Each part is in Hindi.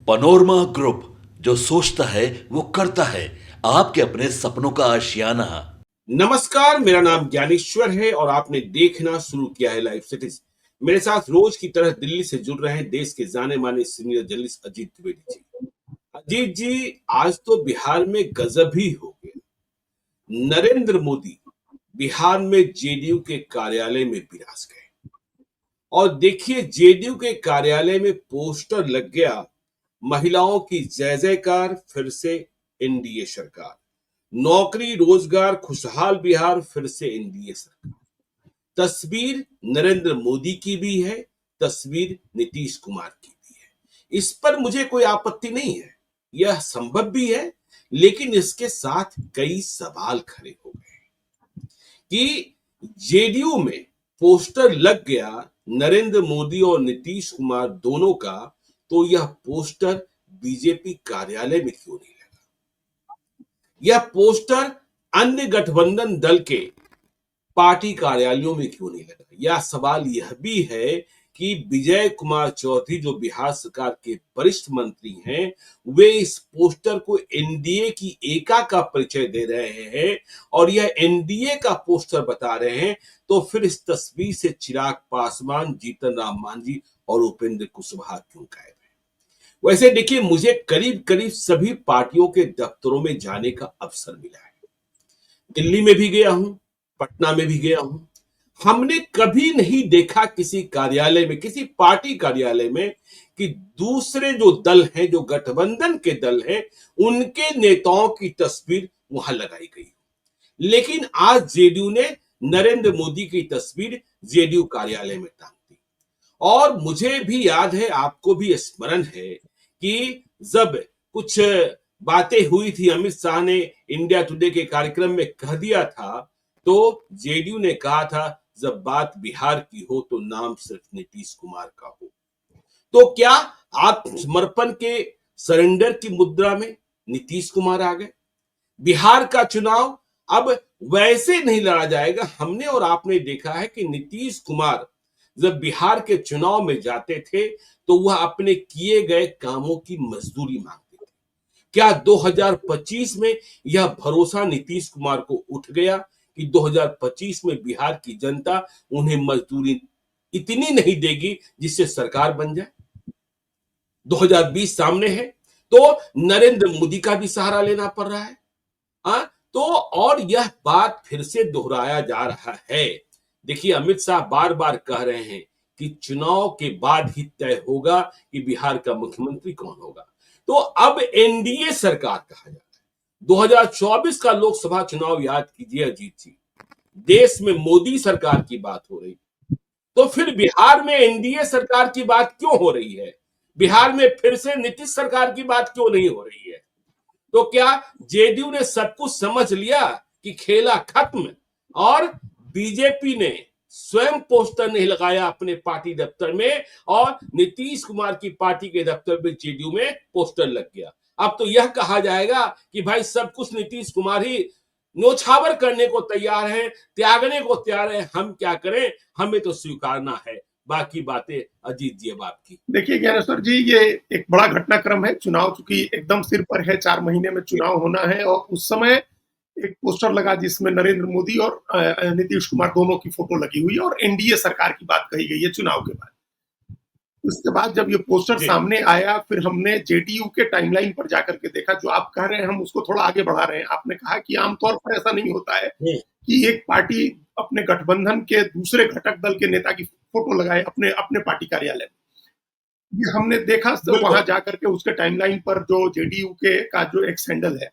पनोरमा ग्रुप, जो सोचता है वो करता है। आपके अपने सपनों का आशियाना। नमस्कार, मेरा नाम ज्ञानेश्वर है और आपने देखना शुरू किया है लाइव सिटीज। मेरे साथ रोज की तरह दिल्ली से जुड़ रहे हैं देश के जाने माने सीनियर जर्नलिस्ट अजीत द्विवेदी जी। अजीत जी, आज तो बिहार में गजब ही हो गया। नरेंद्र मोदी बिहार में जेडीयू के कार्यालय में विराज गए और देखिए, जेडीयू के कार्यालय में पोस्टर लग गया, महिलाओं की जय जयकार, फिर से एनडीए सरकार, नौकरी रोजगार खुशहाल बिहार, फिर से एनडीए सरकार। तस्वीर नरेंद्र मोदी की भी है, तस्वीर नीतीश कुमार की भी है। इस पर मुझे कोई आपत्ति नहीं है, यह संभव भी है, लेकिन इसके साथ कई सवाल खड़े हो गए कि जेडीयू में पोस्टर लग गया नरेंद्र मोदी और नीतीश कुमार दोनों का, तो यह पोस्टर बीजेपी कार्यालय में क्यों नहीं लगा? यह पोस्टर अन्य गठबंधन दल के पार्टी कार्यालयों में क्यों नहीं लगा? यह सवाल यह भी है कि विजय कुमार चौधरी, जो बिहार सरकार के वरिष्ठ मंत्री हैं, वे इस पोस्टर को एनडीए की एका का परिचय दे रहे हैं और यह एनडीए का पोस्टर बता रहे हैं, तो फिर इस तस्वीर से चिराग पासवान, जीतन राम मांझी और उपेंद्र कुशवाहा क्यों गायब है? वैसे देखिए, मुझे करीब करीब सभी पार्टियों के दफ्तरों में जाने का अवसर मिला है। दिल्ली में भी गया हूं, पटना में भी गया हूं। हमने कभी नहीं देखा किसी कार्यालय में, किसी पार्टी कार्यालय में, कि दूसरे जो दल हैं, जो गठबंधन के दल हैं, उनके नेताओं की तस्वीर वहां लगाई गई। लेकिन आज जेडीयू ने नरेंद्र मोदी की तस्वीर जेडीयू कार्यालय में टांग दी। और मुझे भी याद है, आपको भी स्मरण है कि जब कुछ बातें हुई थी, अमित शाह ने इंडिया टुडे के कार्यक्रम में कह दिया था, तो जेडीयू ने कहा था, जब बात बिहार की हो तो नाम सिर्फ नीतीश कुमार का हो। तो क्या आत्मसमर्पण के सरेंडर की मुद्रा में नीतीश कुमार आ गए? बिहार का चुनाव अब वैसे नहीं लड़ा जाएगा। हमने और आपने देखा है कि नीतीश कुमार जब बिहार के चुनाव में जाते थे, तो वह अपने किए गए कामों की मजदूरी मांगते थे। क्या 2025 में यह भरोसा नीतीश कुमार को उठ गया कि 2025 में बिहार की जनता उन्हें मजदूरी इतनी नहीं देगी जिससे सरकार बन जाए? 2020 सामने है, तो नरेंद्र मोदी का भी सहारा लेना पड़ रहा है। हाँ, तो और यह बात फिर से दोहराया जा रहा है। देखिए, अमित शाह बार बार कह रहे हैं कि चुनाव के बाद ही तय होगा कि बिहार का मुख्यमंत्री कौन होगा। तो अब एनडीए सरकार कहा जाता है। 2024 का लोकसभा चुनाव याद कीजिए अजीत जी, देश में मोदी सरकार की बात हो रही, तो फिर बिहार में एनडीए सरकार की बात क्यों हो रही है? बिहार में फिर से नीतीश सरकार की बात क्यों नहीं हो रही है? तो क्या जेडीयू ने सब कुछ समझ लिया कि खेला खत्म, और बीजेपी ने स्वयं पोस्टर नहीं लगाया अपने पार्टी दफ्तर में और नीतीश कुमार की पार्टी के दफ्तर में जेडीयू में पोस्टर लग गया? अब तो यह कहा जाएगा कि भाई सब कुछ नीतीश कुमार ही न्योछावर करने को तैयार है, त्यागने को तैयार है, हम क्या करें, हमें तो स्वीकारना है। बाकी बातें अजीत जी अब आपकी। देखिए ज्ञानेश्वर जी, ये एक बड़ा घटनाक्रम है। चुनाव चूंकि एकदम सिर पर है, 4 महीने में चुनाव होना है, और उस समय एक पोस्टर लगा जिसमें नरेंद्र मोदी और नीतीश कुमार दोनों की फोटो लगी हुई है और एनडीए सरकार की बात कही गई है चुनाव के बाद। उसके बाद जब ये पोस्टर सामने आया, फिर हमने जेडीयू के टाइमलाइन पर जाकर के देखा। जो आप कह रहे हैं, हम उसको थोड़ा आगे बढ़ा रहे हैं। आपने कहा कि आमतौर पर ऐसा नहीं होता है कि एक पार्टी अपने गठबंधन के दूसरे घटक दल के नेता की फोटो लगाए अपने अपने पार्टी कार्यालय में। ये हमने देखा वहां जाकर के उसके टाइमलाइन पर जो जेडीयू के का जो एक्स हैंडल है,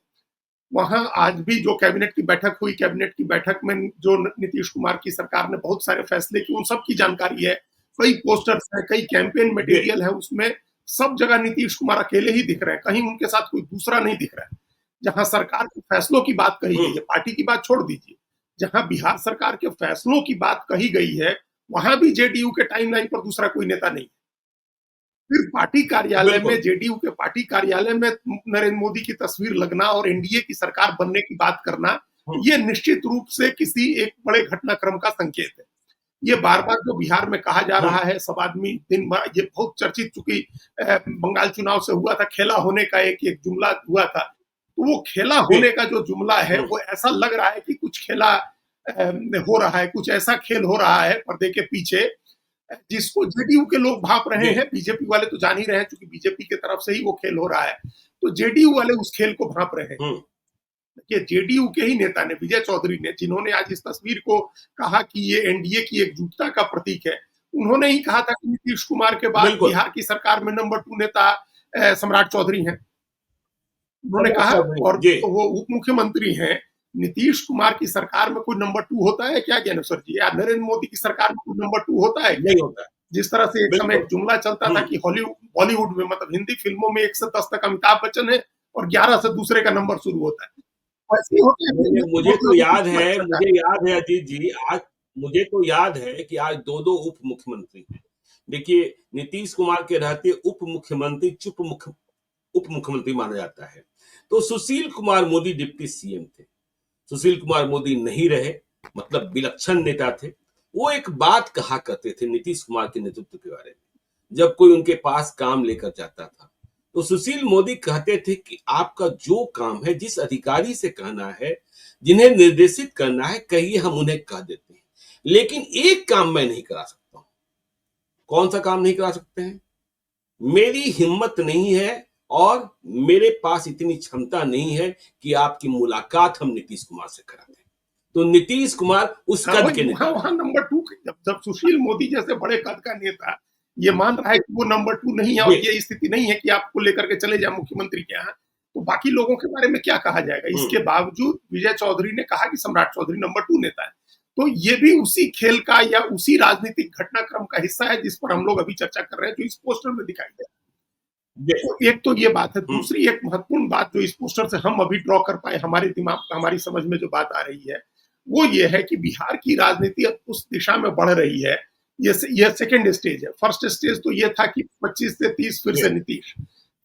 वहां आज भी जो कैबिनेट की बैठक हुई, कैबिनेट की बैठक में जो नीतीश कुमार की सरकार ने बहुत सारे फैसले किए, उन सब की जानकारी है। कई पोस्टर्स है, कई कैंपेन मटेरियल है, उसमें सब जगह नीतीश कुमार अकेले ही दिख रहे हैं, कहीं उनके साथ कोई दूसरा नहीं दिख रहा है। जहां सरकार के फैसलों की बात कही गई है, पार्टी की बात छोड़ दीजिए, जहां बिहार सरकार के फैसलों की बात कही गई है, वहां भी जेडीयू के टाइमलाइन पर दूसरा कोई नेता नहीं। फिर पार्टी कार्यालय में, जेडीयू के पार्टी कार्यालय में नरेंद्र मोदी की तस्वीर लगना और एनडीए की सरकार बनने की बात करना, ये निश्चित रूप से किसी एक बड़े घटनाक्रम का संकेत है। ये बार-बार जो बिहार में कहा जा रहा हम्म, है, सब आदमी दिन भर ये बहुत चर्चित, चूँकि बंगाल चुनाव से हुआ था, खेला होने का एक जुमला हुआ था। तो वो खेला जी, होने का जो जुमला है, हम्म, वो ऐसा लग रहा है कि कुछ खेला हो रहा है, कुछ ऐसा खेल हो रहा है पर्दे के पीछे, जिसको जेडीयू के लोग भाप रहे जी, हैं। बीजेपी वाले तो जान ही रहे हैं, चूँकि बीजेपी की तरफ से ही वो खेल हो रहा है। तो जेडीयू वाले उस खेल को भाप रहे हैं। हम्म, कि जेडीयू के ही नेता ने, विजय चौधरी ने, जिन्होंने आज इस तस्वीर को कहा कि ये एनडीए की एकजुटता का प्रतीक है, उन्होंने ही कहा था कि नीतीश कुमार के बाद बिल्कुल। बिहार की सरकार में नंबर 2 नेता सम्राट चौधरी हैं। उन्होंने सम्राट कहा, चौधरी, और जी, तो वो उप मुख्यमंत्री हैं। नीतीश कुमार की सरकार में कोई नंबर 2 होता है क्या ज्ञानेश्वर जी? या नरेंद्र मोदी की सरकार में कोई नंबर 2 होता है क्या? नहीं होता है, जिस तरह से एक समय बिल्कुल। एक जुमला चलता था हम्म, कि बॉलीवुड में, मतलब हिंदी फिल्मों में 1 से 10 तक अमिताभ बच्चन है और 11 से दूसरे का नंबर शुरू होता है। वैसे ही होता है मुझे नरेंद्र मुझे मोदी तो और नीतीश याद कुमार है, की सरकार। मुझे याद है अजीत जी, आज मुझे तो याद है कि आज दो दो उप मुख्यमंत्री हैं। देखिए, नीतीश कुमार के रहते उप मुख्यमंत्री उप मुख्यमंत्री माना जाता है। तो सुशील कुमार मोदी डिप्टी सीएम थे। सुशील कुमार मोदी नहीं रहे, मतलब विलक्षण नेता थे। वो एक बात कहा करते थे नीतीश कुमार के नेतृत्व के बारे में, जब कोई उनके पास काम लेकर जाता था, तो सुशील मोदी कहते थे कि आपका जो काम है, जिस अधिकारी से कहना है, जिन्हें निर्देशित करना है, कहिए, हम उन्हें कह देते हैं, लेकिन एक काम मैं नहीं करा सकता हूं। कौन सा काम नहीं करा सकते हैं? मेरी हिम्मत नहीं है और मेरे पास इतनी क्षमता नहीं है कि आपकी मुलाकात हम नीतीश कुमार से करा दें। तो नीतीश कुमार उस हाँ, कद वही के नेता वहाँ नहीं। वहाँ नंबर 2 जब जब सुशील मोदी जैसे बड़े कद का नेता ये मान रहा है कि वो नंबर 2 नहीं है, और जी, ये स्थिति नहीं है कि आपको लेकर के चले जाएँ मुख्यमंत्री के यहाँ, तो बाकी लोगों के बारे में क्या कहा जाएगा? हम्म, इसके बावजूद विजय चौधरी ने कहा कि सम्राट चौधरी नंबर 2 नेता है। तो ये भी उसी खेल का या उसी राजनीतिक घटनाक्रम का हिस्सा है जिस पर हम लोग अभी चर्चा कर रहे हैं, जो इस पोस्टर में दिखाई दे रहा है। जी, तो एक तो ये बात है। हम्म, दूसरी एक महत्वपूर्ण बात जो इस पोस्टर से हम अभी ड्रॉ कर पाए, हमारे दिमाग, हमारी समझ में जो बात आ रही है, वो ये है कि बिहार की राजनीति अब उस दिशा में बढ़ रही है। ये सेकंड स्टेज है। फर्स्ट स्टेज तो ये था कि 25 से 30 जी,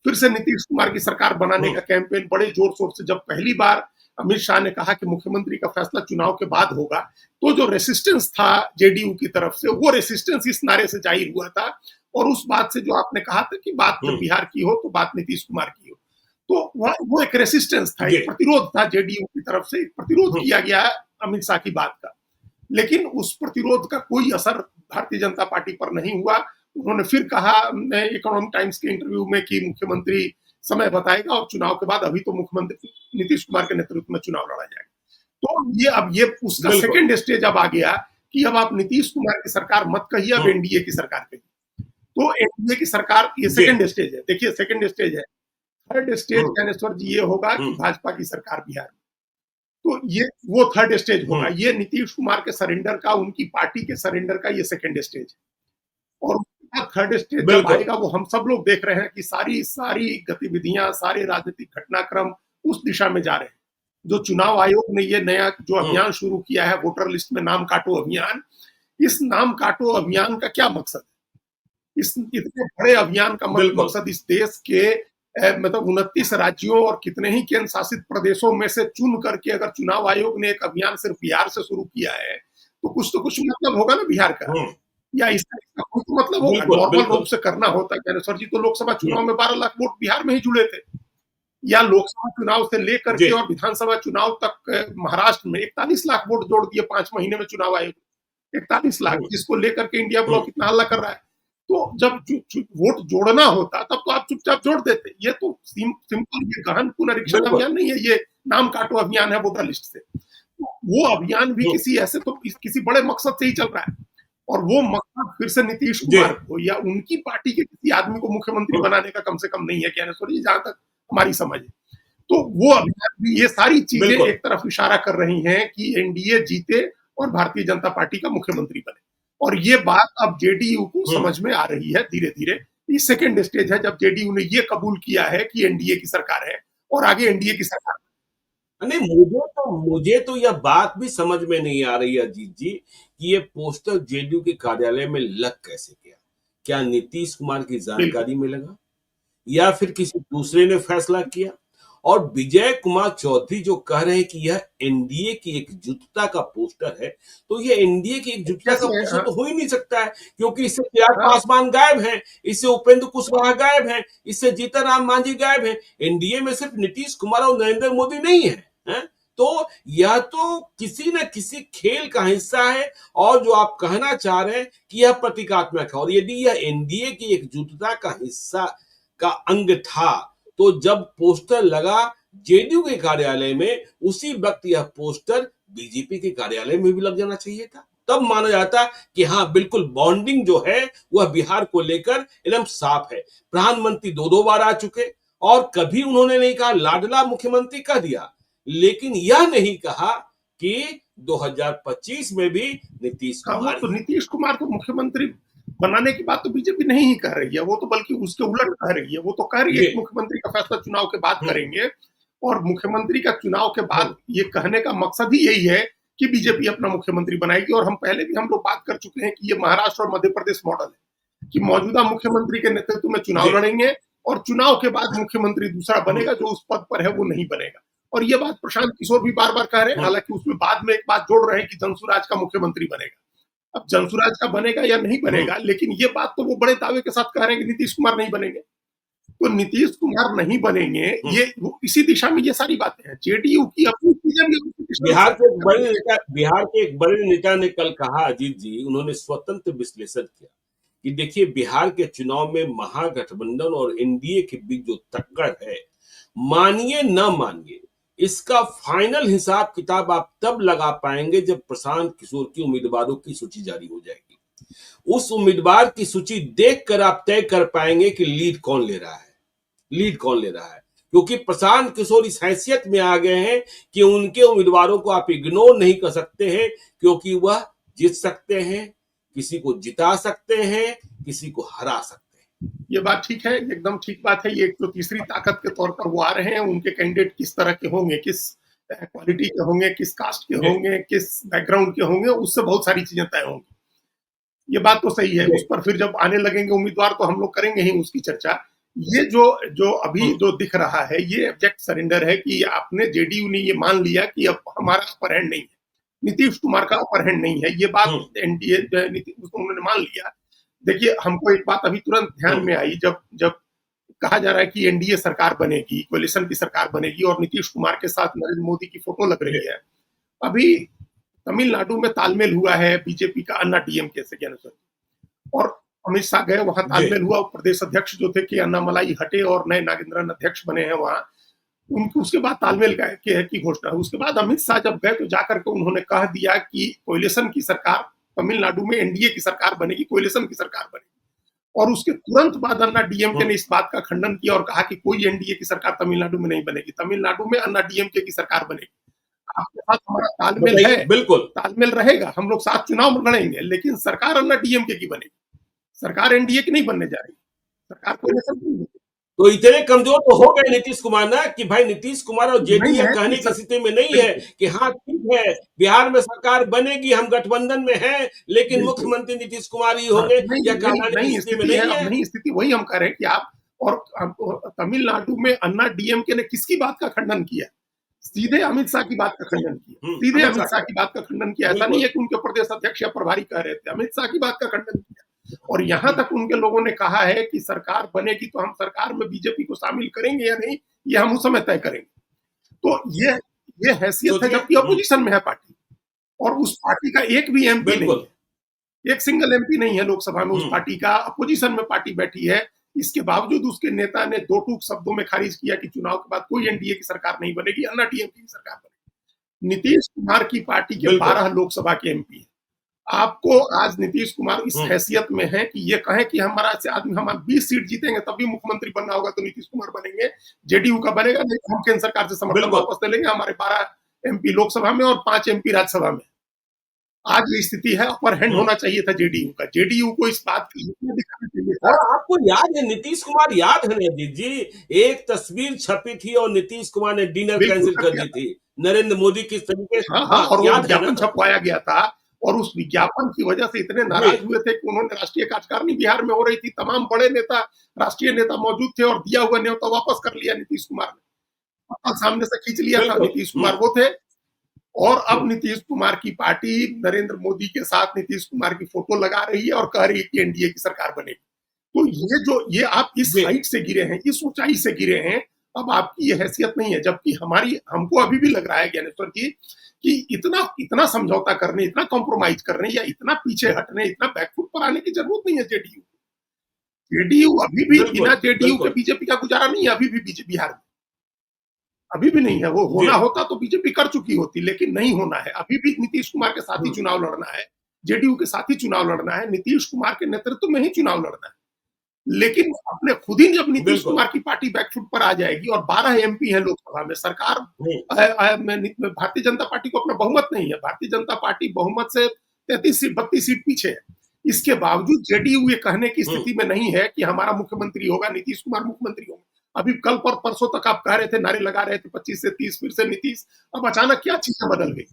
फिर से नीतीश कुमार की सरकार बनाने का कैंपेन बड़े जोर शोर से, जब पहली बार अमित शाह ने कहा कि मुख्यमंत्री का फैसला चुनाव के बाद होगा, तो जो रेसिस्टेंस था जेडीयू की तरफ से, वो रेसिस्टेंस इस नारे से जाहिर हुआ था। और उस बात से, जो आपने कहा था कि बात जब हम्म, बिहार की हो तो बात नीतीश कुमार की हो, तो वो एक रेसिस्टेंस था, जी, एक प्रतिरोध था जेडीयू की तरफ से, एक प्रतिरोध हम्म, किया गया अमित शाह की बात का। लेकिन उस प्रतिरोध का कोई असर भारतीय जनता पार्टी पर नहीं हुआ। उन्होंने फिर कहा इकोनॉमिक टाइम्स के इंटरव्यू में कि मुख्यमंत्री समय बताएगा, और चुनाव के बाद अभी तो मुख्यमंत्री नीतीश कुमार के नेतृत्व में चुनाव लड़ा जाएगा। तो ये उसका बिल्कुल, सेकंड स्टेज अब आ गया कि अब आप नीतीश कुमार की सरकार मत कहिए, अब हम्म, एनडीए की सरकार कहिए। तो एनडीए की सरकार, ये जी, सेकंड स्टेज है। देखिए, सेकंड स्टेज है। थर्ड स्टेज हम्म, ज्ञानेश्वर जी ये होगा कि हम्म, भाजपा की सरकार बिहार में। तो ये वो थर्ड स्टेज होगा। हम्म, ये नीतीश कुमार के सरेंडर का, उनकी पार्टी के सरेंडर का ये सेकंड स्टेज है। और उसके बाद थर्ड स्टेज जब बिल्कुल, आएगा, वो हम सब लोग देख रहे हैं कि सारी सारी गतिविधियां, सारे राजनीतिक घटनाक्रम उस दिशा में जा रहे हैं। जो चुनाव आयोग ने ये नया जो हम्म, अभियान शुरू किया है, वोटर लिस्ट में नाम काटो अभियान, इस नाम काटो अभियान का क्या मकसद है? इस इतने बड़े अभियान का बिल्कुल, मकसद इस देश के मतलब 29 राज्यों और कितने ही केंद्र शासित प्रदेशों में से चुन करके, अगर चुनाव आयोग ने एक अभियान सिर्फ बिहार से शुरू किया है, तो कुछ मतलब होगा ना बिहार का, हम्म, या इसका कुछ तो मतलब होगा। बिल्कुल, नॉर्मल रूप बिल्कुल, से करना होता है ज्ञानेश्वर जी, तो लोकसभा हम्म, चुनाव में 12 लाख वोट बिहार में ही जुड़े थे, या लोकसभा चुनाव से लेकर जी, के और विधानसभा चुनाव तक महाराष्ट्र में 41 लाख वोट जोड़ दिए 5 महीने में चुनाव आयोग। 41 लाख, हम्म, जिसको लेकर के इंडिया हम्म, ब्लॉक इतना हल्ला कर रहा है। तो जब वोट जोड़ना होता तब तो आप चुपचाप जोड़ देते। ये तो सिंपल, ये गहन पुनरीक्षण बिल्कुल, अभियान नहीं है, ये नाम काटो अभियान है वोटर लिस्ट से। तो वो अभियान भी हम्म, किसी ऐसे, तो किसी बड़े मकसद से ही चल रहा है। और वो मकसद फिर से नीतीश जी, कुमार को या उनकी पार्टी के किसी आदमी को मुख्यमंत्री हम्म, बनाने का कम से कम नहीं है ज्ञानेश्वर जी, जहां तक हमारी समझ है। तो वो अभियान भी, ये सारी चीजें बिल्कुल, एक तरफ इशारा कर रही हैं कि एनडीए जीते और भारतीय जनता पार्टी का मुख्यमंत्री बने। और ये बात अब जेडीयू को हम्म, समझ में आ रही है धीरे धीरे। ये सेकंड स्टेज है जब जेडीयू ने ये कबूल किया है कि एनडीए की सरकार है, और आगे एनडीए की सरकार। नहीं, मुझे तो यह बात भी समझ में नहीं आ रही है अजीत जी, कि ये पोस्टर जेडीयू के कार्यालय में लग कैसे गया? क्या नीतीश कुमार की बिल्कुल। जानकारी में लगा, या फिर किसी दूसरे ने फैसला किया? और विजय कुमार चौधरी जो कह रहे हैं कि यह एनडीए की एकजुटता का पोस्टर है, तो ये एनडीए की एकजुटता का कैसे? पोस्टर हाँ, तो हो ही नहीं सकता है, क्योंकि इससे चिराग हाँ, पासवान गायब हैं, इससे उपेंद्र कुशवाहा गायब हैं, इससे जीतन राम मांझी गायब हैं। एनडीए में सिर्फ नीतीश कुमार और नरेंद्र मोदी नहीं है, हैं? तो यह तो किसी न किसी खेल का हिस्सा है, और जो आप कहना चाह रहे हैं कि यह प्रतीकात्मक है, और यदि यह एनडीए की एकजुटता का हिस्सा का अंग था, तो जब पोस्टर लगा जेडीयू के कार्यालय में, उसी वक्त यह पोस्टर बीजेपी के कार्यालय में भी लग जाना चाहिए था। तब माना जाता कि हाँ, बिल्कुल बॉन्डिंग जो है वह बिहार को लेकर एकदम साफ है। प्रधानमंत्री दो दो बार आ चुके, और कभी उन्होंने नहीं कहा लाडला मुख्यमंत्री कह दिया, लेकिन यह नहीं कहा कि 2025 में भी नीतीश हाँ, वो कुमार तो ही। नीतीश कुमार को मुख्यमंत्री बनाने की बात तो बीजेपी नहीं ही कर रही है, वो तो बल्कि उसके उलट कह रही है। वो तो कह रही है ये कि मुख्यमंत्री का फैसला चुनाव के बाद हम्म, करेंगे, और मुख्यमंत्री का चुनाव के बाद हम्म, ये कहने का मकसद ही यही है कि बीजेपी अपना मुख्यमंत्री बनाएगी। और हम पहले भी हम लोग बात कर चुके हैं कि ये महाराष्ट्र और मध्य प्रदेश मॉडल है कि मौजूदा मुख्यमंत्री के नेतृत्व में चुनाव जी लड़ेंगे, और चुनाव के बाद मुख्यमंत्री दूसरा हम्म, बनेगा, जो उस पद पर है वो नहीं बनेगा। और ये बात प्रशांत किशोर भी बार बार कह रहे हैं, हम्म, हालांकि उसमें बाद में एक बात जोड़ रहे हैं कि जनसुराज का मुख्यमंत्री बनेगा। अब जनसुराज का बनेगा या नहीं हम्म, बनेगा, लेकिन ये बात तो वो बड़े दावे के साथ कह रहे हैं कि नीतीश कुमार नहीं बनेंगे। तो नीतीश कुमार नहीं बनेंगे, हम्म। ये वो इसी दिशा में ये सारी बातें हैं। जेडीयू की अपनी चीजें भी उसी दिशा में बिहार के एक बड़े नेता ने कल कहा, अजीत जी, उन्होंने स्वतंत्र विश्लेषण किया कि देखिए, बिहार के चुनाव में महागठबंधन और एनडीए के बीच जो टक्कर है, मानिए न मानिए, इसका फाइनल हिसाब किताब आप तब लगा पाएंगे जब प्रशांत किशोर की उम्मीदवारों की सूची जारी हो जाएगी। उस उम्मीदवार की सूची देखकर आप तय कर पाएंगे कि लीड कौन ले रहा है, क्योंकि प्रशांत किशोर इस हैसियत में आ गए हैं कि उनके उम्मीदवारों को आप इग्नोर नहीं कर सकते हैं, क्योंकि वह जीत सकते हैं, किसी को जिता सकते हैं, किसी को हरा सकते हैं। ये बात ठीक है, एकदम ठीक बात है। ये एक तो तीसरी ताकत के तौर पर वो आ रहे हैं। उनके कैंडिडेट किस तरह के होंगे, किस क्वालिटी के होंगे, किस कास्ट के जी होंगे, किस बैकग्राउंड के होंगे, उससे बहुत सारी चीजें तय होंगी। ये बात तो सही है। जी उस पर फिर जब आने लगेंगे उम्मीदवार तो हम लोग करेंगे ही उसकी चर्चा। ये जो जो अभी जो दिख रहा है, ये एब्जेक्ट सरेंडर है कि आपने जेडीयू ने ये मान लिया कि अब हमारा अपर हैंड नहीं है, नीतीश कुमार का अपर हैंड नहीं है। ये बात एनडीए उन्होंने मान लिया। देखिए, हमको एक बात अभी तुरंत ध्यान में आई, जब जब कहा जा रहा है कि एनडीए सरकार बनेगी, कोलिशन की सरकार बनेगी और नीतीश कुमार के साथ नरेंद्र मोदी की फोटो लग रही है। अभी तमिलनाडु में तालमेल हुआ है बीजेपी का अन्ना डीएमके से अनुसार, और अमित शाह गए वहां, तालमेल हुआ। प्रदेश अध्यक्ष जो थे कि अन्नामलाई हटे और नए नागेंद्रन अध्यक्ष बने हैं वहां, उनके उसके बाद तालमेल की घोषणा हुई। उसके बाद अमित शाह जब गए तो जाकर के उन्होंने कह दिया कि कोलिशन की सरकार तमिलनाडु में एनडीए की सरकार बनेगी, कोलिशन की सरकार बनेगी। और उसके तुरंत बाद अन्ना डीएमके ने इस बात का खंडन किया और कहा कि कोई एनडीए की सरकार तमिलनाडु में नहीं बनेगी, तमिलनाडु में अन्ना डीएमके की सरकार बनेगी। आपके साथ हमारा तालमेल है, बिल्कुल तालमेल रहेगा, हम लोग साथ चुनाव लड़ेंगे, लेकिन सरकार अन्ना डीएमके की बनेगी, सरकार एनडीए की नहीं बनने जा रही, सरकार कोलिशन की। तो इतने कमजोर तो हो गए नीतीश कुमार ना कि भाई नीतीश कुमार और नहीं जेडीयू है कहने कि की स्थिति में नहीं है कि हाँ ठीक है, बिहार में सरकार बनेगी, हम गठबंधन में हैं, लेकिन बिल्कुल, मुख्यमंत्री नीतीश कुमार ही हाँ, होंगे, नहीं या नहीं कहलाने की नहीं स्थिति में स्थिति है, नहीं अब है। नहीं स्थिति, वही हम कह रहे हैं कि आप और तमिलनाडु में अन्ना डीएमके ने किसकी बात का खंडन किया? सीधे अमित शाह की बात का खंडन किया, सीधे अमित अमित शाह शाह की बात का खंडन किया। ऐसा नहीं बिल्कुल है कि उनके प्रदेश अध्यक्ष या प्रभारी कह रहे थे, अमित शाह की बात का खंडन किया। और यहां तक उनके लोगों ने कहा है कि सरकार बनेगी तो हम सरकार में बीजेपी को शामिल करेंगे या नहीं, ये हम उस समय तय करेंगे। तो ये हैसियत है, सोचिए। जबकि अपोजिशन में है पार्टी, और उस पार्टी का एक भी एमपी नहीं बिल्कुल है, एक सिंगल एमपी नहीं है लोकसभा में उस पार्टी का। अपोजिशन में पार्टी बैठी है, इसके बावजूद उसके नेता ने दो टूक शब्दों में खारिज किया कि चुनाव के बाद कोई एनडीए की सरकार नहीं बनेगी, अन्ना डीएमके की सरकार बनेगी। नीतीश कुमार की पार्टी के 12 लोकसभा के एमपी है। आपको आज नीतीश कुमार इस हैसियत में है कि ये कहें कि हमारा से आदमी, हम 20 सीट जीतेंगे तब भी मुख्यमंत्री बनना होगा तो नीतीश कुमार बनेंगे, जेडीयू का बनेगा, नहीं तो हम केंद्र सरकार से समर्थन वापस ले लेंगे, हमारे 12 एमपी लोकसभा में और 5 एमपी राज्यसभा में। आज ये स्थिति है, अपर हैंड होना चाहिए था जेडीयू का। जेडीयू को इस बात की दिखाना चाहिए था। और आपको याद है, नीतीश कुमार याद है ना अजीत जी, एक तस्वीर छपी थी और नीतीश कुमार ने डिनर कैंसिल कर दी थी नरेंद्र मोदी की तरीके से। हाँ, और वो विज्ञापन छपवाया गया था, और उस विज्ञापन की वजह से इतने नाराज हुए थे कि उन्होंने राष्ट्रीय कार्यकारिणी बिहार में हो रही थी, तमाम बड़े नेता, राष्ट्रीय नेता मौजूद थे, और दिया हुआ न्योता वापस कर लिया नीतीश कुमार ने। कल सामने से खींच लिया था, बिल्कुल। नीतीश कुमार वो थे। और अब नीतीश कुमार की पार्टी नरेंद्र मोदी के साथ नीतीश कुमार की फोटो लगा रही है और कह रही है कि एनडीए की सरकार बनेगी। तो ये आप इस जी। हाइट से गिरे हैं, इस ऊंचाई से गिरे हैं, अब आपकी ये हैसियत नहीं है। जबकि हमको अभी भी लग रहा है ज्ञानेश्वर जी कि इतना समझौता करने, इतना कॉम्प्रोमाइज करने या इतना पीछे हटने, इतना बैकफुट पर आने की जरूरत नहीं है जेडीयू। जेडीयू अभी भी, बिल्कुल, बिना जेडीयू के बिल्कुल। बीजेपी का गुजारा नहीं है, अभी भी बिहार में अभी भी नहीं है। वो होना जी। होता तो बीजेपी कर चुकी होती, लेकिन नहीं होना है। अभी भी नीतीश कुमार के साथ ही चुनाव लड़ना है, जेडीयू के साथ ही चुनाव लड़ना है, नीतीश कुमार के नेतृत्व में ही चुनाव लड़ना है। लेकिन अपने खुद ही जब नीतीश बिल्कुल। कुमार की पार्टी बैकफुट पर आ जाएगी और 12 एमपी हैं लोकसभा में, सरकार में भारतीय जनता पार्टी को अपना बहुमत नहीं है। भारतीय जनता पार्टी बहुमत से 33 सीट 32 सीट पीछे है। इसके बावजूद जेडीयू ये कहने की स्थिति में नहीं है कि हमारा मुख्यमंत्री होगा, नीतीश कुमार मुख्यमंत्री होंगे। अभी कल पर परसों तक आप कह रहे थे, नारे लगा रहे थे 25 से 30, फिर से नीतीश। अब अचानक क्या चीजें बदल गई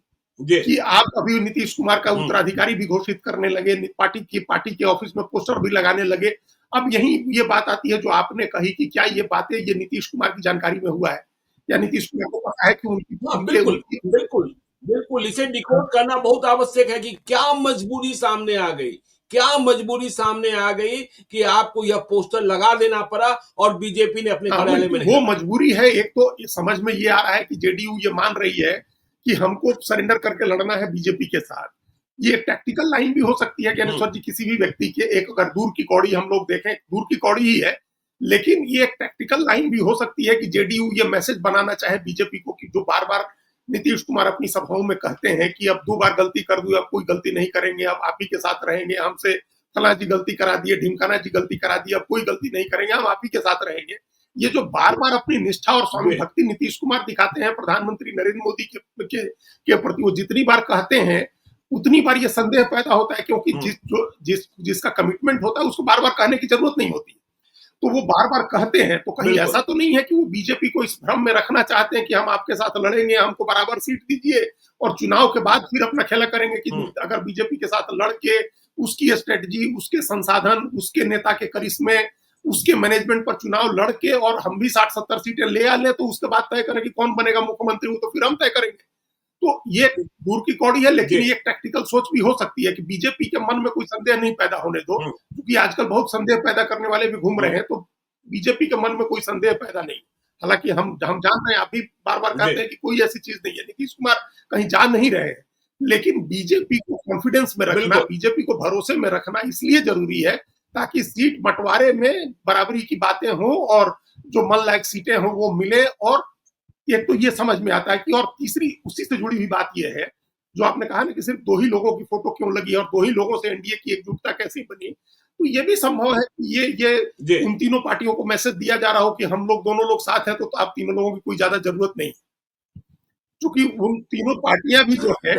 जी। कि आप अभी नीतीश कुमार का उत्तराधिकारी भी घोषित करने लगे, पार्टी के ऑफिस में पोस्टर भी लगाने लगे। अब यही ये बात आती है जो आपने कही कि क्या ये बातें ये नीतीश कुमार की जानकारी में हुआ है या नीतीश कुमार को पता है कि हाँ, बिल्कुल, बिल्कुल, बिल्कुल। इसे डिकोड करना बहुत आवश्यक है कि क्या मजबूरी सामने आ गई, क्या मजबूरी सामने आ गई कि आपको यह पोस्टर लगा देना पड़ा और बीजेपी ने अपने कार्यालय में नहीं वो लगाया। मजबूरी है। एक तो समझ में ये आ रहा है कि जेडीयू ये मान रही है कि हमको सरेंडर करके लड़ना है बीजेपी के साथ। ये टैक्टिकल लाइन भी हो सकती है ज्ञानेश्वर जी, किसी भी व्यक्ति के एक अगर दूर की कौड़ी हम लोग देखें, दूर की कौड़ी ही है, लेकिन ये एक टैक्टिकल लाइन भी हो सकती है कि जेडीयू ये मैसेज बनाना चाहे बीजेपी को कि जो बार-बार नीतीश कुमार अपनी सभाओं में कहते हैं कि अब 2 बार गलती कर दी, अब कोई गलती नहीं करेंगे, अब आप ही के साथ रहेंगे, हमसे फलाना जी गलती करा दिए, ढिमकाना जी गलती करा दी, अब कोई गलती नहीं करेंगे, हम आप ही के साथ रहेंगे। ये जो बार-बार अपनी निष्ठा और स्वामी भक्ति नीतीश कुमार दिखाते हैं प्रधानमंत्री नरेंद्र मोदी के प्रति, वो जितनी बार कहते हैं उतनी बार ये संदेह पैदा होता है, क्योंकि जिसका कमिटमेंट होता है उसको बार-बार कहने की जरूरत नहीं होती। तो वो बार-बार कहते हैं, तो कहीं ऐसा तो नहीं है कि वो बीजेपी को इस भ्रम में रखना चाहते हैं कि हम आपके साथ लड़ेंगे, हमको बराबर सीट दीजिए और चुनाव के बाद फिर अपना खेला करेंगे कि अगर बीजेपी के साथ लड़ के उसकी स्ट्रेटजी, उसके संसाधन, उसके नेता के करिश्मे, उसके मैनेजमेंट पर चुनाव लड़ के और हम भी 60-70 सीटें ले आ लें, तो उसके बाद तय करें कि कौन बनेगा मुख्यमंत्री, वो तो फिर हम तय करेंगे। तो ये दूर की कौड़ी है, लेकिन ये एक टैक्टिकल सोच भी हो सकती है कि बीजेपी के मन में कोई संदेह नहीं पैदा होने दो, क्योंकि आजकल बहुत संदेह पैदा करने वाले भी घूम रहे हैं, तो बीजेपी के मन में कोई संदेह पैदा नहीं। हालांकि हम जान रहे हैं, आप भी बार-बार कहते हैं कि कोई ऐसी चीज नहीं है, नीतीश कुमार कहीं जा नहीं रहे हैं, लेकिन बीजेपी को कॉन्फिडेंस में रखना, बीजेपी को भरोसे में रखना इसलिए जरूरी है ताकि सीट बंटवारे में बराबरी की बातें हों और जो मन लायक सीटें हों वो मिले। और एक तो ये समझ में आता है कि, और तीसरी उसी से जुड़ी हुई बात ये है जो आपने कहा ना कि सिर्फ 2 ही लोगों की फोटो क्यों लगी और 2 ही लोगों से एनडीए की एकजुटता कैसे बनी, तो ये भी संभव है कि ये उन तीनों पार्टियों को मैसेज दिया जा रहा हो कि हम लोग दोनों लोग साथ हैं, तो आप तीनों लोगों की कोई ज्यादा जरूरत नहीं, क्योंकि उन तीनों पार्टियां भी जो है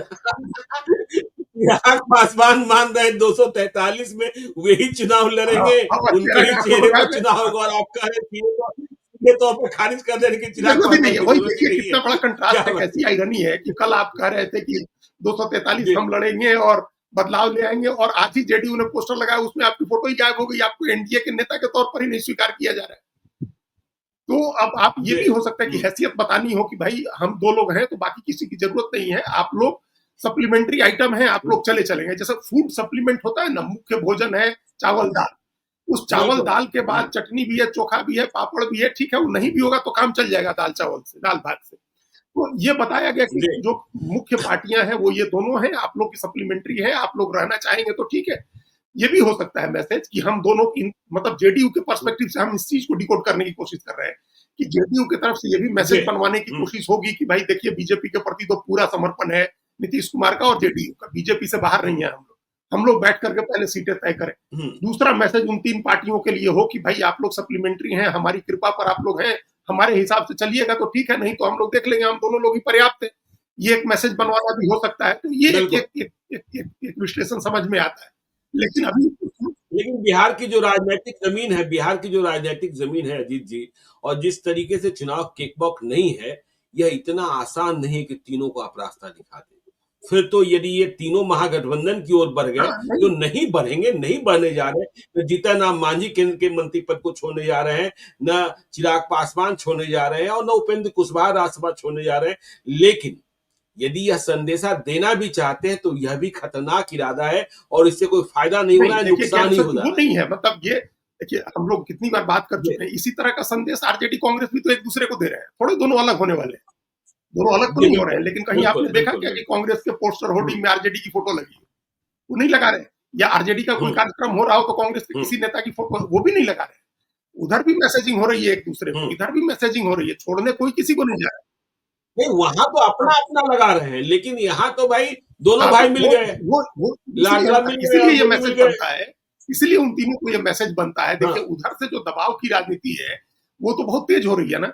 पासवान मान रहे 243 में वही चुनाव लड़ेंगे, उनके ही चेहरे पर चुनाव होगा और आप कह रहे ये तो आप खारिज कर देने की चिराग नहीं है। वही देखिए कितना बड़ा कंट्रास्ट है, कैसी आयरनी है कि कल आप कह रहे थे कि 243 हम लड़ेंगे और बदलाव ले आएंगे, और आज ही जेडीयू ने पोस्टर लगाया उसमें आपकी फोटो ही गायब हो गई, आपको एनडीए के नेता के तौर पर ही नहीं स्वीकार किया जा रहा है। तो अब आप ये भी हो सकता है कि हैसियत बतानी हो कि भाई हम 2 लोग हैं तो बाकी किसी की जरूरत नहीं है, आप लोग सप्लीमेंट्री आइटम है, आप लोग चलेंगे। जैसे फूड सप्लीमेंट होता है ना, मुख्य भोजन है चावल दाल, उस चावल दाल के बाद चटनी भी है, चोखा भी है, पापड़ भी है, ठीक है, वो नहीं भी होगा तो काम चल जाएगा दाल चावल से, दाल भात से। तो ये बताया गया कि जो मुख्य पार्टियां हैं वो ये दोनों हैं, आप लोग की सप्लीमेंट्री है, आप लोग रहना चाहेंगे तो ठीक है। ये भी हो सकता है मैसेज कि हम दोनों मतलब जेडीयू के पर्सपेक्टिव से हम इस चीज को डिकोड करने की कोशिश कर रहे हैं कि जेडीयू की तरफ से ये भी मैसेज बनवाने की कोशिश होगी कि भाई देखिए बीजेपी के प्रति तो पूरा समर्पण है नीतीश कुमार का और जेडीयू का, बीजेपी से बाहर नहीं है हम लोग बैठ करके पहले सीटें तय करें। दूसरा मैसेज उन 3 पार्टियों के लिए हो कि भाई आप लोग सप्लीमेंट्री हैं, हमारी कृपा पर आप लोग हैं, हमारे हिसाब से चलिएगा तो ठीक है, नहीं तो हम लोग देख लेंगे, हम दोनों लोग ही पर्याप्त है। ये एक मैसेज बनवाना भी हो सकता है। तो ये एक विश्लेषण समझ में आता है, लेकिन बिहार की जो राजनीतिक जमीन है अजीत जी, और जिस तरीके से चुनाव किकबॉक्स नहीं है, यह इतना आसान नहीं है कि तीनों को आप रास्ता दिखा दें। फिर तो यदि ये तीनों महागठबंधन की ओर बढ़ गए, हाँ, जो नहीं, नहीं बढ़ेंगे, नहीं बढ़ने जा रहे, न जीतन राम मांझी केंद्र के मंत्री पद को छोड़ने जा रहे हैं, न चिराग पासवान छोड़ने जा रहे हैं और न उपेंद्र कुशवाहा राज्यसभा छोड़ने जा रहे हैं। लेकिन यदि यह संदेशा देना भी चाहते हैं तो यह भी खतरनाक इरादा है और इससे कोई फायदा नहीं हो नहीं, रहा है, देखिए नुकसान ही कैंसर हो वो रहा है। नहीं है, मतलब ये देखिए हम लोग कितनी बार बात कर जी, चुके हैं, इसी तरह का संदेश आरजेडी कांग्रेस भी तो एक दूसरे को दे रहे हैं, थोड़े दोनों अलग होने वाले हैं, दोनों अलग तो जी, नहीं हो रहे हैं, बिल्कुल, लेकिन कहीं बिल्कुल, आपने देखा बिल्कुल, क्या कि बिल्कुल। कांग्रेस के पोस्टर हुँ, होर्डिंग में आरजेडी की फोटो लगी है? वो नहीं लगा रहे हैं। या आरजेडी का कोई हुँ, कार्यक्रम हो रहा हो तो कांग्रेस के हुँ, किसी नेता की फोटो वो भी नहीं लगा रहे हैं। उधर भी मैसेजिंग हो रही है एक दूसरे को, हुँ। इधर भी मैसेजिंग हो रही है, छोड़ने कोई किसी को नहीं जा रहा है। नहीं, वहाँ तो अपना-अपना लगा रहे हैं, लेकिन यहाँ तो भाई दोनों हाँ, तो भाई मिल गए, वो इसलिए लाडला होता है, मिल गए इसीलिए और ये मोदी मिल मैसेज गए। बनता है, इसलिए उन तीनों को ये मैसेज बनता है। हाँ, देखिए उधर से जो दबाव की राजनीति है, वो तो बहुत तेज हो रही है ना।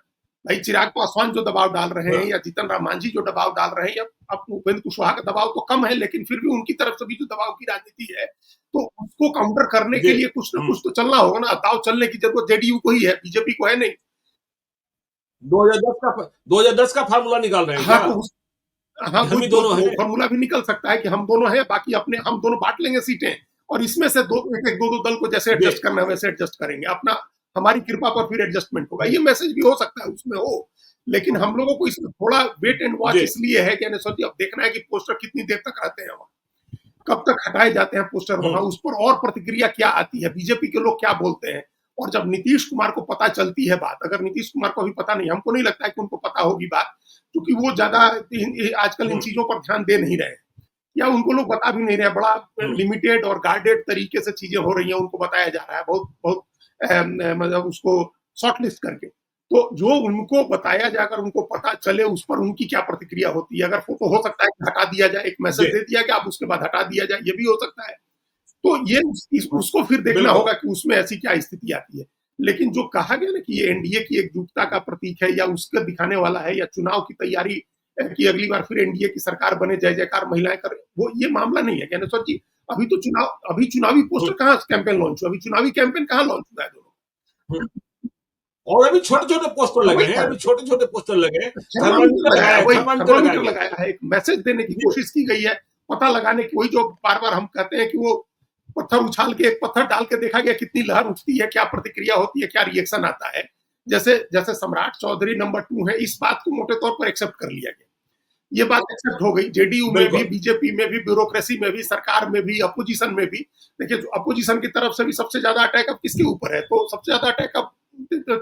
भाई चिराग पासवान जो दबाव डाल रहे हैं हाँ, या जीतन राम मांझी जो दबाव डाल रहे हैं या अब उपेंद्र कुशवाहा का दबाव तो कम है, लेकिन फिर भी उनकी तरफ से भी जो दबाव की राजनीति है, तो उसको काउंटर करने जी, के लिए कुछ ना हुँ। कुछ तो चलना होगा ना। दाव चलने की जरूरत जेडीयू को ही है, बीजेपी को है नहीं। 2010 का फार्मूला निकाल रहे हैं हाँ, क्या? तो हाँ, कि हम ही दोनों वो हैं? फॉर्मूला भी निकल सकता है कि हम दोनों हैं, बाकी अपने हम दोनों बाँट लेंगे सीटें और इसमें से दो एक-एक, दो-दो दल को जैसे जी, एडजस्ट करना है वैसे एडजस्ट करेंगे। अपना हमारी कृपा पर फिर एडजस्टमेंट होगा। ये मैसेज भी हो सकता है उसमें हो, लेकिन हम लोगों को इसमें थोड़ा वेट एंड वॉच जी, इसलिए है कि यानी सोचिए अब देखना है कि पोस्टर कितनी देर तक रहते हैं वहाँ। कब तक हटाए जाते हैं पोस्टर हुँ, वहाँ, उस पर और प्रतिक्रिया क्या आती है, बीजेपी के लोग क्या बोलते हैं। और जब नीतीश कुमार को पता चलती है बात, अगर नीतीश कुमार को अभी पता नहीं, हमको नहीं लगता है कि उनको पता होगी बात, क्योंकि वो ज़्यादा आजकल इन हुँ, चीज़ों पर ध्यान दे नहीं रहे हैं। या उनको लोग बता भी नहीं रहे हैं, बड़ा हुँ, लिमिटेड और गार्डेड तरीके से चीज़ें हो रही हैं, उनको बताया जा रहा है बहुत बहुत मतलब उसको शॉर्टलिस्ट करके। तो जो उनको बताया जाकर उनको पता चले उस पर उनकी क्या प्रतिक्रिया होती है। अगर फ़ोटो हो सकता है कि हटा दिया जाए, एक मैसेज जी, दे दिया कि आप उसके बाद हटा दिया जाए, ये भी हो सकता है। तो ये हुँ, उसको फिर देखना बिल्कुल, होगा कि उसमें ऐसी क्या स्थिति आती है। लेकिन जो कहा गया ना कि ये एनडीए की एकजुटता का प्रतीक है या उसको दिखाने वाला है या चुनाव की तैयारी कि अगली बार फिर एनडीए की सरकार बने, जय-जयकार महिलाएँ करें, वो ये मामला नहीं है। ज्ञानेश्वर जी, अभी चुनावी हुँ, पोस्टर कहाँ कैंपेन लॉन्च हुआ? अभी चुनावी कैंपेन कहाँ लॉन्च हुआ है दोनों? हुँ। और अभी हाँ, छोटे-छोटे पोस्टर हाँ, लगे वही हैं, कह अभी रहे थे। छोटे-छोटे पोस्टर लगे हैं, थर्मामीटर लगाया है, वही थर्मामीटर लगाया थर्मामीटर गया है। लगाया है, एक मैसेज देने की जी, कोशिश की गई है, पता लगाने की। वही जो बार-बार हम कहते हैं कि वो पत्थर उछाल के एक पत्थर डाल के देखा गया कितनी लहर उठती है, क्या प्रतिक्रिया होती है, क्या रिएक्शन आता है। जैसे जैसे सम्राट चौधरी नंबर 2 है, इस बात को मोटे तौर पर एक्सेप्ट कर लिया गया। ये बात एक्सेप्ट हो गई, जेडीयू में भी, बिल्कुल, बीजेपी में भी, ब्यूरोक्रेसी में भी, सरकार में भी, अपोजिशन में भी। देखिए, जो अपोजिशन की तरफ से भी सबसे ज्यादा अटैक अब किसके ऊपर है? तो सबसे ज्यादा अटैक अब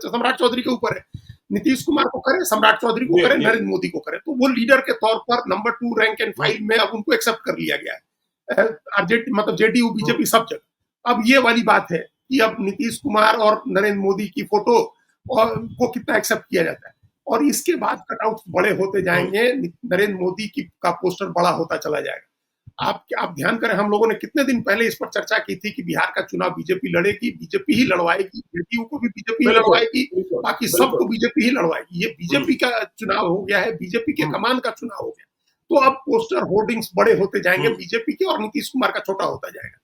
सम्राट चौधरी के ऊपर है। नीतीश कुमार को करे, सम्राट चौधरी को जी, करे, जी, नरेंद्र मोदी को करे, तो वो लीडर के तौर पर number 2 rank and hmm, file में अब उनको एक्सेप्ट कर लिया गया है। आरजेडी मतलब जेडीयू, हुँ, बीजेपी सब जगह। अब ये वाली बात है कि अब नीतीश कुमार और नरेंद्र मोदी की फोटो और को कितना एक्सेप्ट किया जाता है। और इसके बाद कटआउट बड़े होते हुँ, जाएंगे, नरेंद्र मोदी की का पोस्टर बड़ा होता चला जाएगा। आप ध्यान करें, हम लोगों ने कितने दिन पहले इस पर चर्चा की थी कि बिहार का चुनाव बीजेपी लड़ेगी, बीजेपी ही लड़वाएगी, जेडीयू को भी बीजेपी ही बिल्कुल, लड़वाएगी, बिल्कुल, बाकी सबको बिल्कुल। बीजेपी ही लड़वाएगी। ये हुँ, बीजेपी का चुनाव हो गया है, बीजेपी के हुँ, कमान का चुनाव हो गया। तो अब पोस्टर होर्डिंग्स बड़े होते जाएंगे हुँ, बीजेपी के और नीतीश कुमार का छोटा होता जाएगा।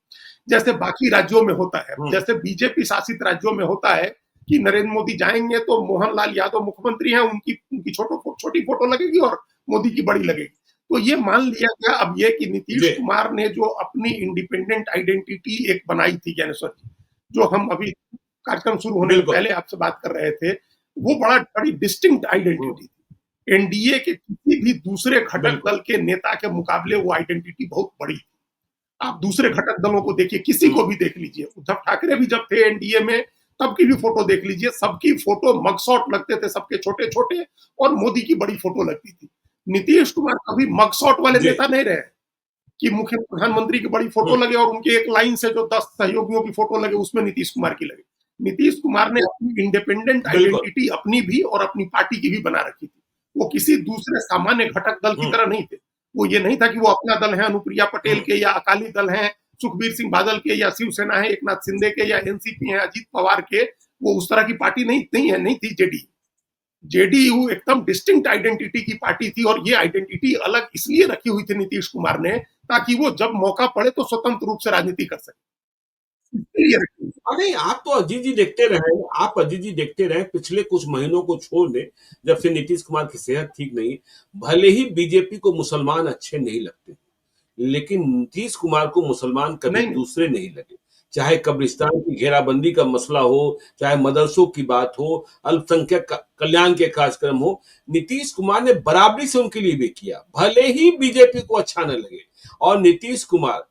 जैसे बाकी राज्यों में होता है, हुँ, जैसे बीजेपी शासित राज्यों में होता है कि नरेंद्र मोदी जाएंगे तो मोहनलाल यादव मुख्यमंत्री हैं, उनकी उनकी छोटी फोटो लगेगी और मोदी की बड़ी लगेगी। तो ये मान लिया गया अब ये कि नीतीश जी, कुमार ने जो अपनी इंडिपेंडेंट आइडेंटिटी एक बनाई थी ज्ञानेश्वर जी, जो हम अभी कार्यक्रम शुरू होने से बिल्कुल। पहले आपसे बात कर रहे थे, वो बड़ी डिस्टिंक्ट हुँ, आइडेंटिटी थी। एनडीए के किसी भी दूसरे घटक बिल्कुल। दल के नेता के मुकाबले वो आइडेंटिटी बहुत बड़ी थी। आप दूसरे घटक दलों को देखिए, किसी हुँ, को भी देख लीजिए, उद्धव ठाकरे भी जब थे एनडीए में तब की भी फोटो देख लीजिए, सबकी फोटो मगशॉट लगते थे, सबके छोटे-छोटे, और मोदी की बड़ी फोटो लगती थी। नीतीश कुमार कभी मगशॉट वाले जी, नेता नहीं रहे कि मुख्य प्रधानमंत्री की बड़ी फोटो हुँ, लगे और उनके एक लाइन से जो 10 सहयोगियों की फोटो लगे उसमें नीतीश कुमार की लगे। नीतीश कुमार ने अपनी इंडिपेंडेंट बिल्कुल। आइडेंटिटी अपनी भी और अपनी पार्टी की भी बना रखी थी। वो किसी दूसरे सामान्य घटक दल की हुँ, तरह नहीं थे। वो ये नहीं था कि वो अपना दल है अनुप्रिया पटेल हुँ, के या अकाली दल हैं, सुखबीर सिंह बादल के या शिवसेना है एकनाथ शिंदे के या एनसीपी है अजीत पवार के। वो उस तरह की पार्टी नहीं थी जेडीयू। जेडीयू एकदम डिस्टिंक्ट आइडेंटिटी की पार्टी थी और ये आइडेंटिटी अलग इसलिए रखी हुई थी नीतीश कुमार ने ताकि वो जब मौका पड़े तो स्वतंत्र रूप से राजनीति कर सके। इसके लिए रखी। नहीं, आप तो अजीत जी देखते रहे, आप अजीत जी देखते रहे, पिछले कुछ महीनों को छोड़ दें, जब से नीतीश कुमार की सेहत ठीक नहीं है, भले ही बीजेपी को मुसलमान अच्छे नहीं लगते, लेकिन नीतीश कुमार को मुसलमान कभी नहीं, दूसरे नहीं लगे। चाहे कब्रिस्तान की घेराबंदी का मसला हो, चाहे मदरसों की बात हो, अल्पसंख्यक कल्याण के कार्यक्रम हो, नीतीश कुमार ने बराबरी से उनके लिए भी किया, भले ही बीजेपी को अच्छा न लगे। और नीतीश कुमार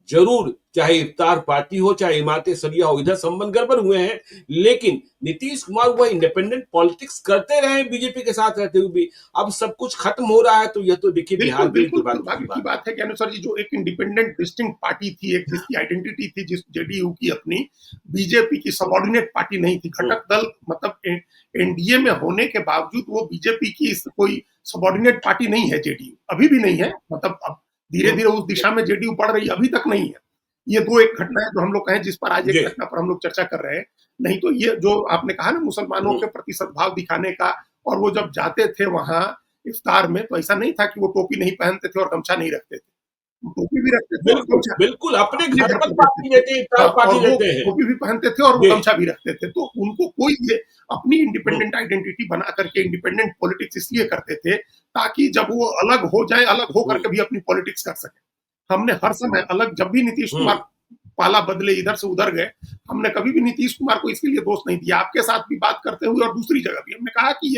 जरूर, चाहे इफ्तार पार्टी हो, चाहे इमारत सरिया हो, इधर संबंध गड़बड़ हुए हैं, लेकिन नीतीश कुमार वह इंडिपेंडेंट पॉलिटिक्स करते रहे बीजेपी के साथ रहते हुए भी। अब सब कुछ खत्म हो रहा है, तो यह तो देखिए बिल्कुल, बिहार के लिए बिल्कुल दुर्भाग्य की दुर्भाग्य की बात बात है कि अनुसार जी जो एक इंडिपेंडेंट डिस्टिंक्ट पार्टी थी, एक जिसकी आइडेंटिटी थी, जिस जेडीयू की अपनी, बीजेपी की सबऑर्डिनेट पार्टी नहीं थी, है। घटक दल मतलब एनडीए में होने के बावजूद वो बीजेपी की कोई सबऑर्डिनेट पार्टी नहीं है जेडीयू, अभी भी नहीं है। मतलब अब धीरे-धीरे उस दिशा में जेडीयू बढ़ रही है, अभी तक नहीं है। ये 2 एक घटना है जो हम लोग कहें जिस पर आज एक जी। घटना पर हम लोग चर्चा कर रहे हैं। नहीं तो ये जो आपने कहा ना मुसलमानों के प्रति सद्भाव दिखाने का, और वो जब जाते थे वहाँ इफ्तार में, तो ऐसा नहीं था कि वो टोपी नहीं पहनते थे और गमछा नहीं रखते थे। वो टोपी भी रखते थे और बिल्कुल, गमछा बिल्कुल, अपने अपने घर घर पर पर रखते पार्टी थे। देते हैं, इफ्तार और पार्टी वो देते हैं। टोपी भी पहनते थे और वो जी। गमछा भी रखते थे। तो उनको कोई ये अपनी हुँ, इंडिपेंडेंट आइडेंटिटी बना करके इंडिपेंडेंट पॉलिटिक्स इसलिए करते थे, ताकि जब वो अलग हो जाएँ, अलग हो हुँ, करके भी अपनी पॉलिटिक्स कर सकें। हमने हर समय अलग, जब भी नीतीश हुँ। कुमार पाला बदले, इधर से उधर गए, हमने कभी भी नीतीश कुमार को इसके लिए दोष नहीं दिया। आपके साथ भी बात करते हुए और दूसरी जगह भी हमने कहा कि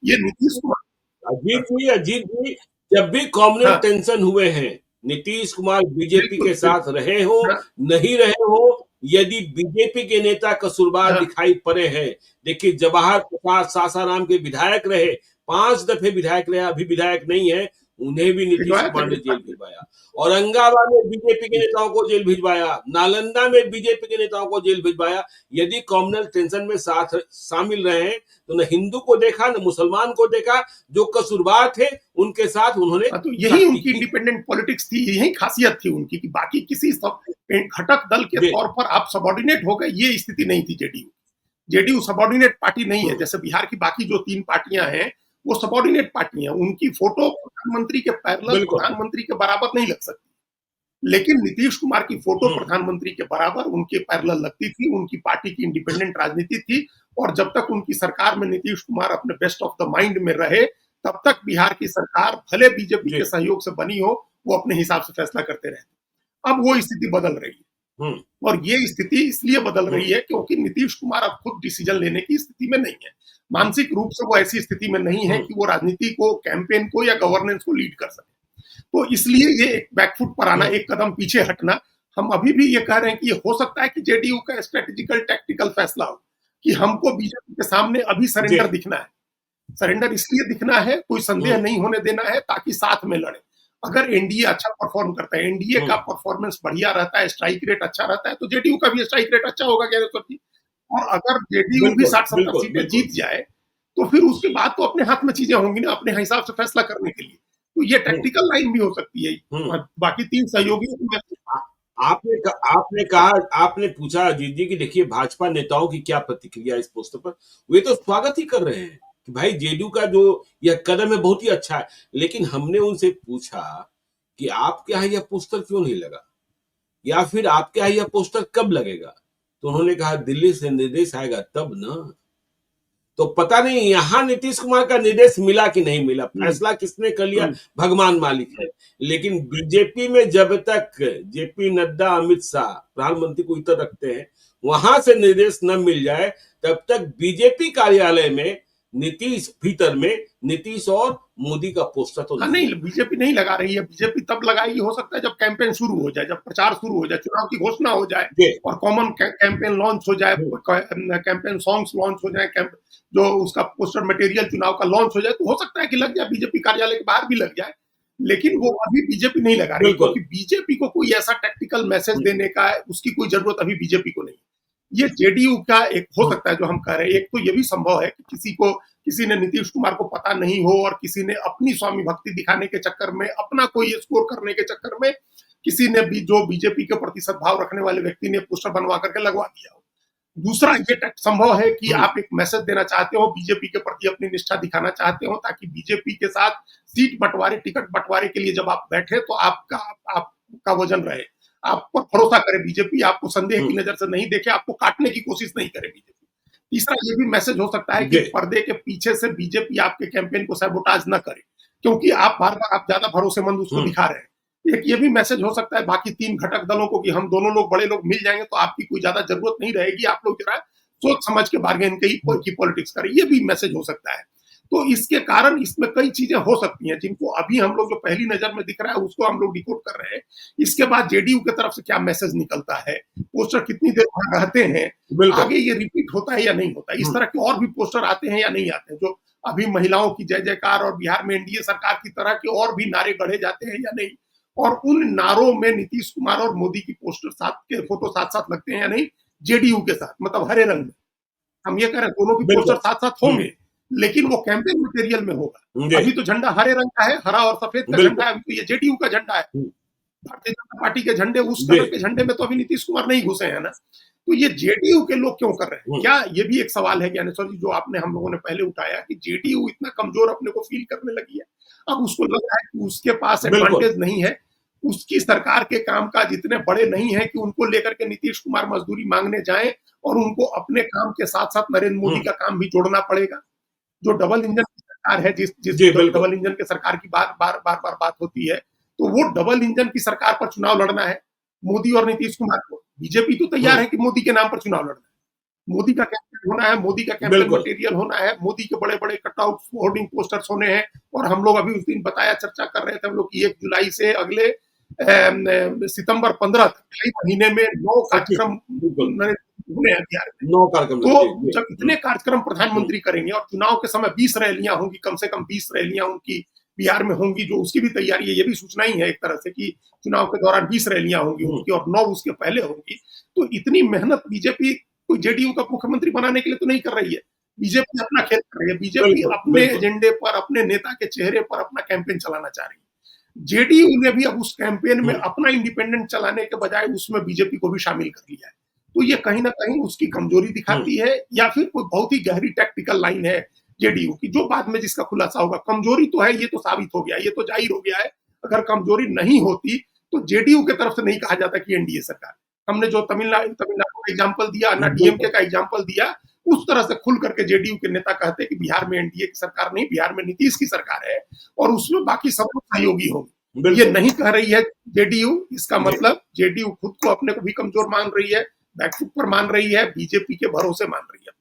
ये नीतीश कुमार। अजीत जी, जब भी कॉम्युनल हाँ, टेंशन हुए हैं, नीतीश कुमार बीजेपी बिल्कुल, के साथ बिल्कुल। रहे हो, हाँ, नहीं रहे हो, यदि बीजेपी के नेता कसूरवार हाँ, दिखाई पड़े हैं, देखिए जवाहर प्रसाद सासाराम के विधायक रहे, 5 दफे विधायक रहे, अभी विधायक नहीं है, उन्हें भी नीतीश भिजवाया था कुमार ने जेल गिरफ्तार किया। भिजवाया। औरंगाबाद में बीजेपी के नेताओं को जेल भिजवाया, नालंदा में बीजेपी के नेताओं को जेल भिजवाया। यदि कॉम्युनल टेंशन में साथ शामिल रहे हैं, तो न हिंदू को देखा, न मुसलमान को देखा, जो कसूरवार थे उनके साथ उन्होंने हाँ, तो यही सख्ती उनकी की। इंडिपेंडेंट पॉलिटिक्स थी, यही खासियत थी उनकी कि बाकी किसी सब घटक दल के जी। तौर पर आप सबऑर्डिनेट हो गए, ये स्थिति नहीं थी जेडीयू। जेडीयू सबऑर्डिनेट पार्टी नहीं है, हुँ, जैसे बिहार की बाकी जो 3 पार्टियां हैं, वो सबऑर्डिनेट पार्टी हैं। उनकी फोटो प्रधानमंत्री के पैरेलल, बिल्कुल। प्रधानमंत्री के बराबर नहीं लग सकती। लेकिन नीतीश कुमार की फोटो हुँ, प्रधानमंत्री के बराबर उनके पैरेलल लगती थी, उनकी पार्टी की इंडिपेंडेंट राजनीति थी, और जब तक उनकी सरकार में नीतीश कुमार अपने बेस्ट ऑफ द माइंड में रहे, तब तक बिहार की सरकार भले बीजेपी जी। के सहयोग से बनी हो, वो अपने हिसाब से फैसला करते रहे। अब वो स्थिति बदल रही है, हुँ, और ये स्थिति इसलिए बदल हुँ, रही है क्योंकि नीतीश कुमार अब खुद डिसीजन लेने की स्थिति में नहीं है। मानसिक रूप से वो ऐसी स्थिति में नहीं है हुँ, कि वो राजनीति को, कैंपेन को या गवर्नेंस को लीड कर सके। तो इसलिए ये एक बैकफुट पर आना, हुँ, एक कदम पीछे हटना। हम अभी भी ये कह रहे हैं कि ये हो सकता है कि जेडीयू का स्ट्रेटेजिकल टैक्टिकल फैसला हो कि हमको बीजेपी के सामने अभी जी। सरेंडर दिखना है। सरेंडर इसलिए दिखना है, कोई संदेह हुँ, नहीं होने देना है, ताकि साथ में लड़े। अगर एनडीए अच्छा परफॉर्म करता है, एनडीए हुँ, का परफॉर्मेंस बढ़िया रहता है, स्ट्राइक रेट अच्छा रहता है, तो जेडीयू का भी स्ट्राइक रेट अच्छा होगा ज्ञानेश्वर जी। और अगर जेडीयू भी बिल्कुल, 60-70 बिल्कुल, सीटें बिल्कुल। जीत जाए, तो फिर उसके बाद तो अपने हाथ में चीजें होंगी ना, अपने हिसाब से फैसला करने के लिए। तो ये हुँ, टैक्टिकल लाइन भी हो सकती है। हुँ। बाकी 3 सहयोगियों को मैं। आ आपने कहा, आपने पूछा अजीत जी कि देखिए भाजपा नेताओं की क्या प्रतिक्रिया है इस पोस्टर पर। वे तो स्वागत ही कर रहे हैं कि भाई जेडीयू का जो यह कदम है बहुत ही अच्छा है। लेकिन हमने उनसे पूछा कि आपके यहाँ यह पोस्टर क्यों नहीं लगा? या फिर आपके यहाँ यह पोस्टर कब लगेगा? तो उन्होंने कहा दिल्ली से निर्देश आएगा तब ना। तो पता नहीं यहाँ नीतीश कुमार का निर्देश मिला कि नहीं मिला, हुँ, फैसला किसने कर लिया, हुँ। भगवान मालिक है। लेकिन बीजेपी में जब तक जेपी नड्डा, अमित शाह प्रधानमंत्री को इतर रखते हैं, वहां से निर्देश न मिल जाए, तब तक बीजेपी कार्यालय में नीतीश भीतर में नीतीश और मोदी का पोस्टर तो हाँ, नहीं नहीं लगा। बीजेपी नहीं लगा रही है। बीजेपी तब लगाएगी, हो सकता है जब कैंपेन शुरू हो जाए, जब प्रचार शुरू हो जाए, चुनाव की घोषणा हो जाए जी। और कॉमन कैंपेन लॉन्च हो जाए, हम्म, कैंपेन सॉन्ग्स लॉन्च हो जाए, जो उसका पोस्टर मटेरियल चुनाव का लॉन्च हो जाए, तो हो सकता है कि लग जाए, बीजेपी कार्यालय के बाहर भी लग जाए। लेकिन वो अभी बीजेपी नहीं लगा रही, बिल्कुल। क्योंकि बीजेपी को कोई ऐसा टैक्टिकल मैसेज हम्म, देने का उसकी कोई जरूरत अभी बीजेपी को नहीं है। ये जेडीयू का एक हो हम्म, सकता है जो हम कह रहे हैं। एक तो ये भी संभव है कि किसी ने नीतीश कुमार को पता नहीं हो, और किसी ने अपनी स्वामी भक्ति दिखाने के चक्कर में, अपना कोई स्कोर करने के चक्कर में, किसी ने भी जो बीजेपी के प्रति सद्भाव रखने वाले व्यक्ति ने पोस्टर बनवा करके लगवा दिया हो। दूसरा ये संभव है कि हम्म, आप एक मैसेज देना चाहते हो, बीजेपी के प्रति अपनी निष्ठा दिखाना चाहते हो, ताकि बीजेपी के साथ सीट बंटवारे, टिकट बंटवारे के लिए जब आप बैठे तो आपका वजन रहे, आप पर भरोसा करे बीजेपी, आपको संदेह की नजर से नहीं देखे, आपको काटने की कोशिश नहीं करे बीजेपी। तीसरा ये भी मैसेज हो सकता है कि पर्दे के पीछे से बीजेपी आपके कैंपेन को सैबोटाज न करे, क्योंकि आप बार-बार आप ज्यादा भरोसेमंद उसको दिखा रहे हैं। एक ये भी मैसेज हो सकता है बाकी 3 घटक दलों को कि हम दोनों लोग बड़े लोग मिल जाएंगे तो आपकी कोई ज्यादा जरूरत नहीं रहेगी, आप लोग जरा सोच समझ के बार्गेन की पॉलिटिक्स करें, ये भी मैसेज हो सकता है। तो इसके कारण इसमें कई चीजें हो सकती हैं जिनको अभी हम लोग जो पहली नजर में दिख रहा है उसको हम लोग डिकोड कर रहे हैं। इसके बाद जेडीयू की तरफ से क्या मैसेज निकलता है, पोस्टर कितनी देर वहां रहते हैं, आगे ये रिपीट होता है या नहीं होता है, इस तरह के और भी पोस्टर आते हैं या नहीं आते हैं, जो अभी महिलाओं की जय जयकार और बिहार में एनडीए सरकार की तरह के और भी नारे गढ़े जाते हैं या नहीं, और उन नारों में नीतीश कुमार और मोदी की पोस्टर साथ के फोटो साथ साथ लगते हैं या नहीं, जेडीयू के साथ, मतलब हरे रंग में। हम ये कह रहे हैं दोनों की पोस्टर साथ साथ होंगे, लेकिन वो कैंपेन मटेरियल में होगा। अभी तो झंडा हरे रंग का है, हरा और सफेद का झंडा है, अभी तो ये जेडीयू का झंडा है। भारतीय जनता पार्टी के झंडे, उस तरह के झंडे में तो अभी नीतीश कुमार नहीं घुसे हैं ना। तो ये जेडीयू के लोग क्यों कर रहे हैं? क्या ये भी एक सवाल है ज्ञानेश्वर जी, जो आपने हम लोगों ने पहले उठाया कि जेडीयू इतना कमजोर अपने को फील करने लगी है, अब उसको लग रहा है कि उसके पास एडवांटेज नहीं है, उसकी सरकार के कामकाज इतने बड़े नहीं है कि उनको लेकर के नीतीश कुमार मजदूरी मांगने जाएं, और उनको अपने काम के साथ साथ नरेंद्र मोदी का काम भी जोड़ना पड़ेगा। जो डबल इंजन की सरकार है, जिस डबल इंजन के सरकार की बार बार बात होती है, तो वो डबल इंजन की सरकार पर चुनाव लड़ना है मोदी और नीतीश कुमार को। बीजेपी तो तैयार है कि मोदी के नाम पर चुनाव लड़ना है, मोदी का कैंपेन होना है, मोदी का कैंपेन मटेरियल होना है, मोदी के बड़े बड़े कटआउट होर्डिंग पोस्टर्स होने हैं। और हम लोग अभी उस दिन बताया, चर्चा कर रहे थे हम लोग की 1 जुलाई से अगले सितंबर 15 तक 2 महीने में 9 कार्यक्रम होने हैं बिहार में। 9 कार्यक्रम, तो जब इतने कार्यक्रम प्रधानमंत्री करेंगे और चुनाव के समय 20 रैलियां होंगी, कम से कम 20 रैलियां उनकी बिहार में होंगी, जो उसकी भी तैयारी है, ये भी सूचना ही है एक तरह से कि चुनाव के दौरान 20 रैलियां होंगी उनकी और 9 उसके पहले होंगी। तो इतनी मेहनत बीजेपी कोई जेडीयू का मुख्यमंत्री बनाने के लिए तो नहीं कर रही है, बीजेपी अपना खेल कर रही है, बीजेपी अपने एजेंडे पर, अपने नेता के चेहरे पर अपना कैंपेन चलाना चाह रही है। जेडीयू ने भी अब उस कैंपेन में अपना इंडिपेंडेंट चलाने के बजाय उसमें बीजेपी को भी शामिल कर लिया है। तो ये कहीं ना कहीं उसकी कमजोरी दिखाती है, या फिर कोई बहुत ही गहरी टैक्टिकल लाइन है जेडीयू की, जो बाद में जिसका खुलासा होगा। कमजोरी तो है, ये तो साबित हो गया, ये तो जाहिर हो गया है। अगर कमजोरी नहीं होती तो जेडीयू की तरफ से नहीं कहा जाता कि एनडीए सरकार। हमने जो तमिलनाडु का एग्जाम्पल दिया, ना डीएमके का एग्जाम्पल दिया, उस तरह से खुल करके जेडीयू के नेता कहते हैं कि बिहार में एनडीए की सरकार नहीं, बिहार में नीतीश की सरकार है और उसमें बाकी सब लोग सहयोगी होंगे। ये नहीं कह रही है जेडीयू, इसका मतलब जेडीयू खुद को अपने को भी कमजोर मान रही है, बैकफुट पर मान रही है, बीजेपी के भरोसे मान रही है।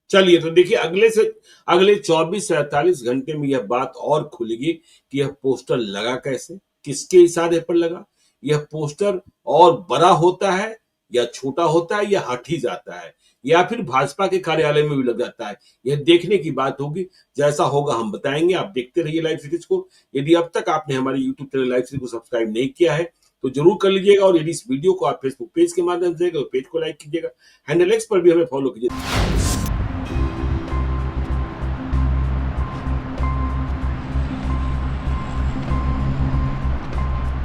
चलिए, तो देखिए अगले 24 से 48 घंटे में यह बात और खुलेगी कि यह पोस्टर लगा कैसे, किसके इशारे पर लगा, यह पोस्टर और बड़ा होता है या छोटा होता है या हट ही जाता है, या फिर भाजपा के कार्यालय में भी लग जाता है। यह देखने की बात होगी, जैसा होगा हम बताएंगे। आप देखते रहिए लाइव सीरीज को। यदि अब तक आपने हमारे यूट्यूब चैनल लाइव सीरीज को सब्सक्राइब नहीं किया है तो जरूर कर लीजिएगा, और यदि इस वीडियो को आप फेसबुक पेज के माध्यम से तो पेज को लाइक कीजिएगा, हैंडल एक्स पर भी हमें फॉलो कीजिए।